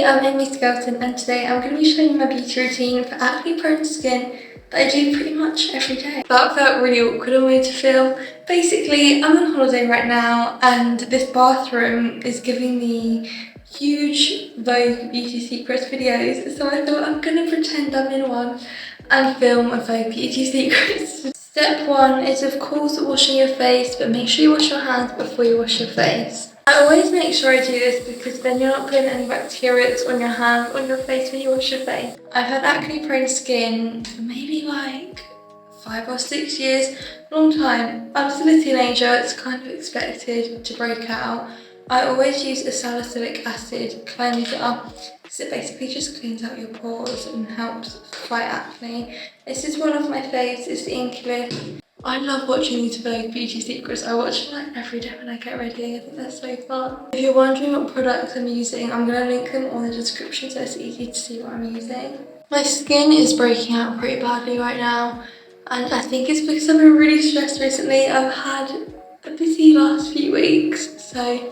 I'm Amy Skelton and today I'm going to be showing you my beauty routine for acne prone skin that I do pretty much every day. That felt really awkward on me to film. Basically, I'm on holiday right now and this bathroom is giving me huge Vogue Beauty Secrets videos, so I thought I'm going to pretend I'm in one and film a Vogue Beauty Secrets. Step 1 is of course washing your face, but make sure you wash your hands before you wash your face. I always make sure I do this because then you're not putting any bacteria that's on your hands, on your face when you wash your face. I've had acne prone skin for maybe like 5 or 6 years, long time. I'm still a teenager, it's kind of expected to break out. I always use a salicylic acid cleanser because it basically just cleans out your pores and helps fight acne. This is one of my faves, it's the Eylure. I love watching these Vogue Beauty Secrets. I watch them like every day when I get ready. I think they're so fun. If you're wondering what products I'm using, I'm going to link them on the description so it's easy to see what I'm using. My skin is breaking out pretty badly right now, and I think it's because I've been really stressed recently. I've had a busy last few weeks, so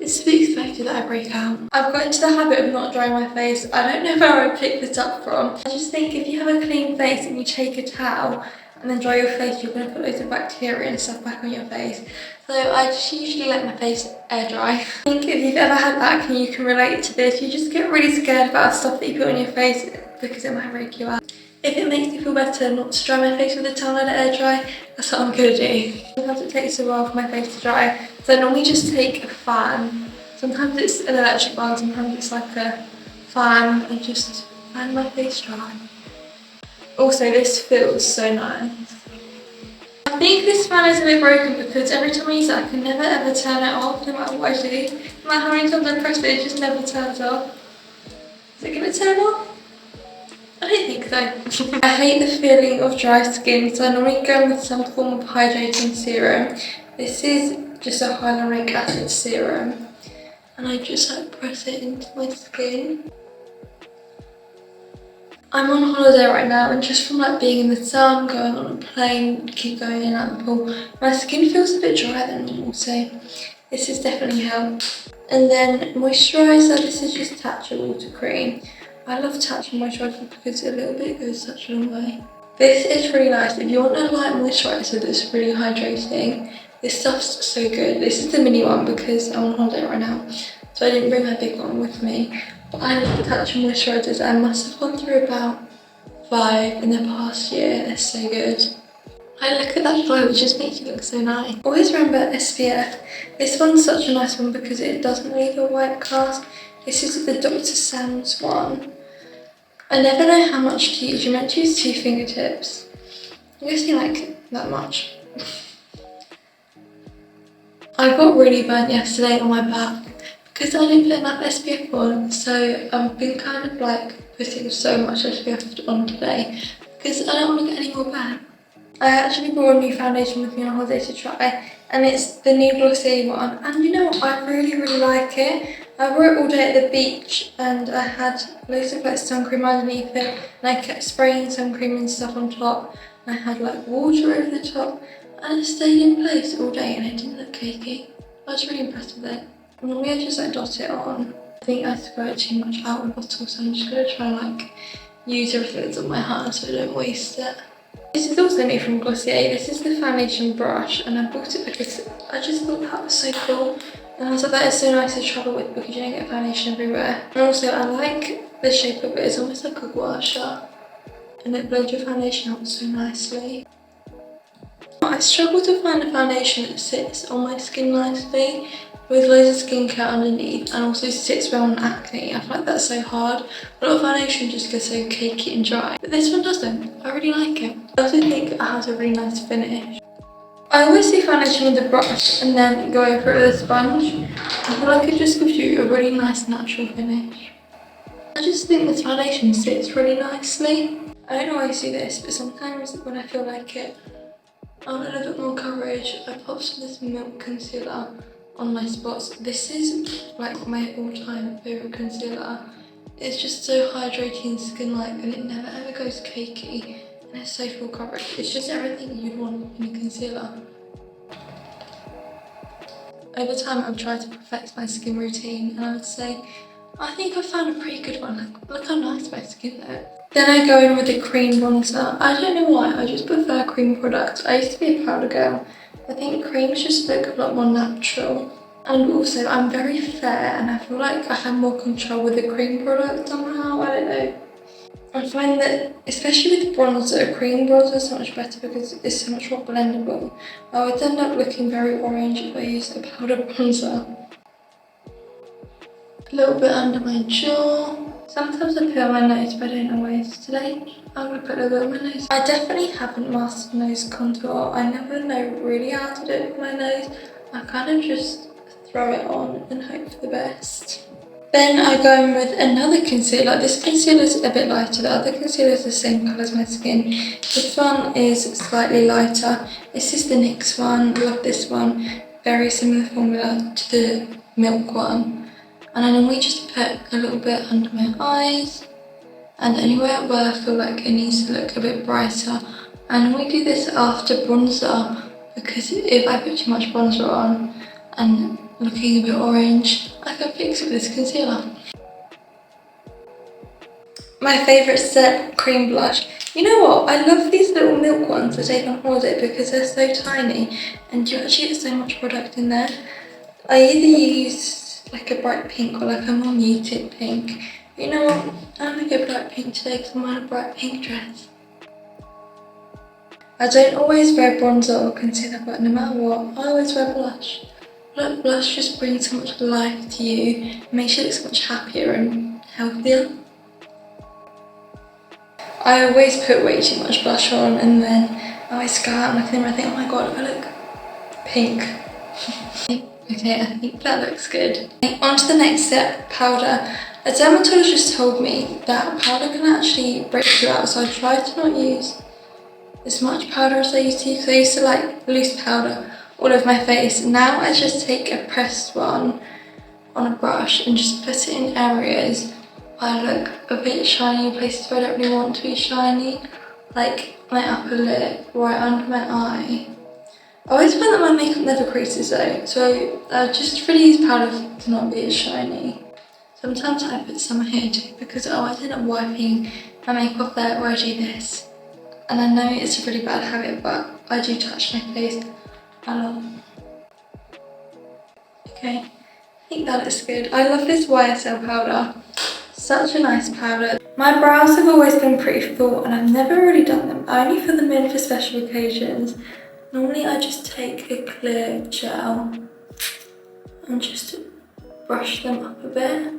it's to be expected that I break out. I've got into the habit of not drying my face. I don't know where I picked this up from. I just think if you have a clean face and you take a towel and then dry your face, you're going to put loads of bacteria and stuff back on your face. So I just usually let my face air dry. I think if you've ever had acne, you can relate to this. You just get really scared about stuff that you put on your face because it might break you out. If it makes me feel better not to dry my face with a towel and let it air dry, that's what I'm going to do. Sometimes it takes a while for my face to dry, so I normally just take a fan. Sometimes it's an electric fan, sometimes it's like a fan, and just fan my face dry. Also, this feels so nice. I think this fan is a bit broken because every time I use it I can never ever turn it off, no matter what I do. No matter how many times I press it, it just never turns off. Is it going to turn off? I don't think so. I hate the feeling of dry skin, so I normally go with some form of hydrating serum. This is just a hyaluronic acid serum, and I just like press it into my skin. I'm on holiday right now, and just from like being in the sun, going on a plane, keep going in and out the pool, my skin feels a bit drier than normal, so this has definitely helped. And then moisturiser, this is just Tatcha water cream. I love Tatcha moisturiser because a little bit goes such a long way. This is really nice. If you want a light moisturiser that's really hydrating, this stuff's so good. This is the mini one because I'm on holiday right now, so I didn't bring my big one with me. I love the Tatcha moisturisers. I must have gone through about 5 in the past year. They're so good. I look at that glow, it just makes you look so nice. Always remember SPF. This one's such a nice one because it doesn't leave a white cast. This is the Dr. Sam's one. I never know how much to use. You're meant to use 2 fingertips. I'm guessing like that much. I got really burnt yesterday on my back because I didn't put enough SPF on, so I've been kind of like putting so much SPF on today because I don't want to get any more burnt. I actually brought a new foundation with me on holiday to try, and it's the new Glossier one, and you know what, I really like it. I wore it all day at the beach and I had loads of like sun cream underneath it, and I kept spraying sun cream and stuff on top, and I had like water over the top, and it stayed in place all day and it didn't look cakey. I was really impressed with it. Normally I just like dot it on. I think I squirt too much out of the bottle, so I'm just going to try and like use everything that's on my hand so I don't waste it. This is also new from Glossier. This is the foundation brush, and I bought it because I just thought that was so cool. And I was like, that is so nice to travel with because you don't get foundation everywhere. And also I like the shape of it, it's almost like a gua sha, and it blends your foundation out so nicely. I struggle to find a foundation that sits on my skin nicely with loads of skincare underneath and also sits well on acne. I feel like that's so hard. A lot of foundation just gets so cakey and dry, but this one doesn't. I really like it. I also think it has a really nice finish. I always do foundation with a brush and then go over it with a sponge. I feel like it just gives you a really nice natural finish. I just think this foundation sits really nicely. I don't always do this, but sometimes when I feel like it, I want a little bit more coverage. I pop some of this Milk concealer on my spots. This is like my all-time favourite concealer. It's just so hydrating skin-like and it never ever goes cakey, and it's so full coverage. It's just everything you'd want in a concealer. Over time I've tried to perfect my skin routine, and I would say I think I found a pretty good one. Look how nice my skin is. Then I go in with a cream bronzer. I don't know why, I just prefer cream products. I used to be a powder girl. I think creams just look a lot more natural. And also, I'm very fair and I feel like I have more control with the cream product somehow, I don't know. I find that, especially with bronzer, cream bronzer is so much better because it's so much more blendable. I would end up looking very orange if I used a powder bronzer. A little bit under my jaw. Sometimes I put on my nose, but I don't always. Today, I'm going to put a little bit on my nose. I definitely haven't mastered nose contour. I never know really how to do it with my nose. I kind of just throw it on and hope for the best. Then I go in with another concealer. This concealer is a bit lighter. The other concealer is the same colour as my skin. This one is slightly lighter. This is the NYX one. Love this one. Very similar formula to the Milk one. And I normally just put a little bit under my eyes and anywhere where I feel like it needs to look a bit brighter. And we do this after bronzer because if I put too much bronzer on and looking a bit orange, I can fix it with this concealer. My favourite set, cream blush. You know what? I love these little Milk ones I take on holiday because they're so tiny and you actually get so much product in there. I either use like a bright pink or like a more muted pink. But you know what? I'm gonna go bright pink today because I'm wearing a bright pink dress. I don't always wear bronzer or concealer, but no matter what, I always wear blush. Look, blush just brings so much life to you, makes you look so much happier and healthier. I always put way too much blush on and then I always go out and look in the mirror and think, oh my god, I look pink. Okay, I think that looks good. On to the next step, powder. A dermatologist told me that powder can actually break you out, so I try to not use as much powder as I used to, because I used to like loose powder all over my face. Now I just take a pressed one on a brush and just put it in areas where I look a bit shiny, places where I don't really want to be shiny, like my upper lip, right under my eye. I always find that my makeup never creases though, so I just really use powder to not be as shiny. Sometimes I put some here too because I always end up wiping my makeup there where I do this. And I know it's a really bad habit, but I do touch my face a lot. Okay, I think that looks good. I love this YSL powder. Such a nice powder. My brows have always been pretty full and I've never really done them. I only fill them in for special occasions. Normally I just take a clear gel and just brush them up a bit.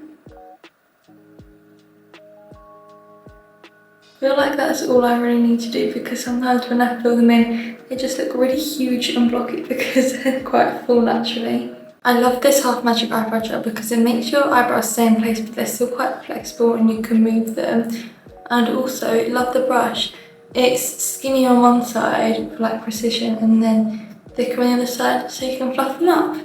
I feel like that's all I really need to do because sometimes when I fill them in, they just look really huge and blocky because they're quite full naturally. I love this Half Magic Eyebrow Gel because it makes your eyebrows stay in place but they're still quite flexible and you can move them. And also, love the brush. It's skinny on one side for like precision and then thicker on the other side so you can fluff them up.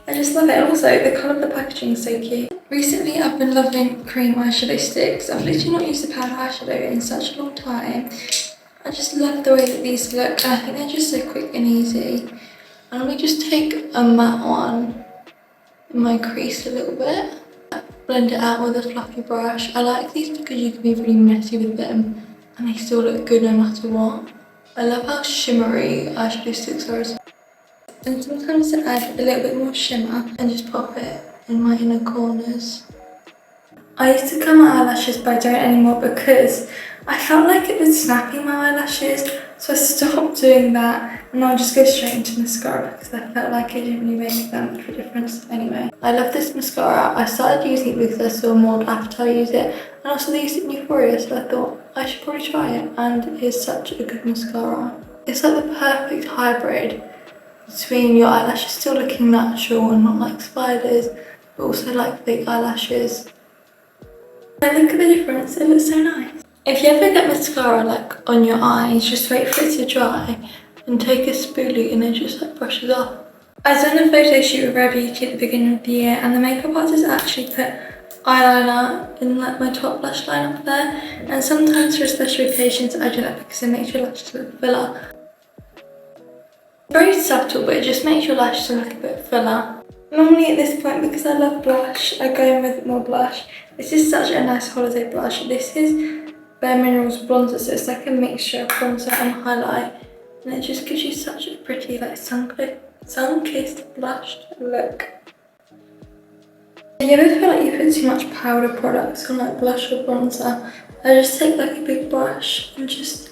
I just love it. Also, the colour of the packaging is so cute. Recently I've been loving cream eyeshadow sticks. I've literally not used a powder eyeshadow in such a long time. I just love the way that these look and I think they're just so quick and easy. And let me just take a matte one in my crease a little bit. Blend it out with a fluffy brush. I like these because you can be really messy with them and they still look good no matter what. I love how shimmery eyeshadow sticks are as well. And sometimes I add a little bit more shimmer and just pop it in my inner corners. I used to curl my eyelashes but I don't anymore because I felt like it was snapping my eyelashes, so I stopped doing that and I'll just go straight into mascara because I felt like it didn't really make that much of a difference anyway. I love this mascara. I started using it because I saw more after I use it and also they used it in Euphoria, so I thought I should probably try it, and it is such a good mascara. It's like the perfect hybrid between your eyelashes still looking natural and not like spiders, but also like fake eyelashes. And look at the difference, it looks so nice. If you ever get mascara like on your eyes, just wait for it to dry and take a spoolie and then just like brush it off. I done a photo shoot with Rare Beauty at the beginning of the year and the makeup artist actually put eyeliner in like my top lash line up there, and sometimes for special occasions I do that because it makes your lashes look fuller. Very subtle, but it just makes your lashes look a bit fuller. Normally at this point, because I love blush, I go in with more blush. This is such a nice holiday blush. This is Bare Minerals bronzer, so it's like a mixture of bronzer and highlight. And it just gives you such a pretty like sun-kissed blushed look. You ever feel like you put too much powder products on like blush or bronzer? I just take like a big brush and just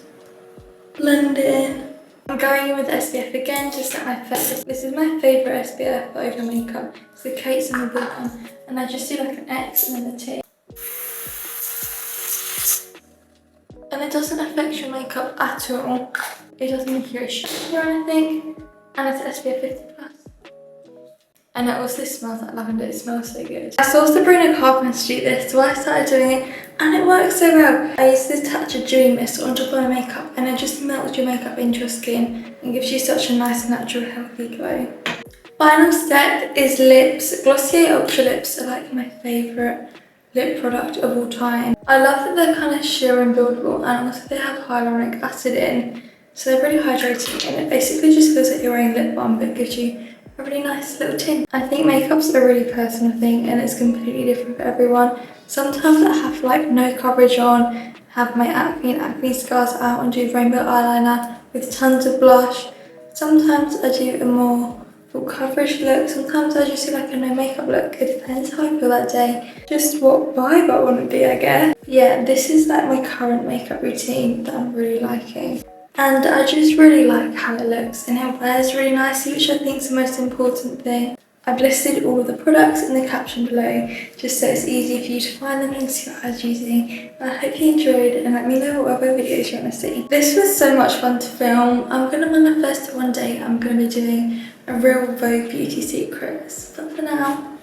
blend it in. I'm going in with SPF again, just at my face. This is my favourite SPF over makeup. It's the Kate's and the Vogue one. And I just do like an X and then a T. And it doesn't affect your makeup at all. It doesn't make you shiny or anything. And it's SPF 50+. And it also smells like lavender, it smells so good. I saw Sabrina Carpenter do this, so I started doing it and it works so well. I use this touch of dewy mist on top of my makeup and it just melts your makeup into your skin and gives you such a nice, natural, healthy glow. Final step is lips. Glossier Ultra Lips are like my favourite lip product of all time. I love that they're kind of sheer and buildable, and also they have hyaluronic acid in, so they're really hydrating, and it basically just feels like you're wearing lip balm but gives you a really nice little tint. I think makeup's a really personal thing and it's completely different for everyone. Sometimes I have like no coverage on, have my acne and acne scars out and do rainbow eyeliner with tons of blush. Sometimes I do a more full coverage look, sometimes I just do like a no makeup look. It depends how I feel that day, just what vibe I want to be, I guess. Yeah, this is like my current makeup routine that I'm really liking. And I just really like how it looks and it wears really nicely, which I think is the most important thing. I've listed all of the products in the caption below, just so it's easy for you to find them and see what I was using. I hope you enjoyed and let me know what other videos you want to see. This was so much fun to film. I'm going to manifest one day I'm going to be doing a real Vogue beauty secrets. But for now,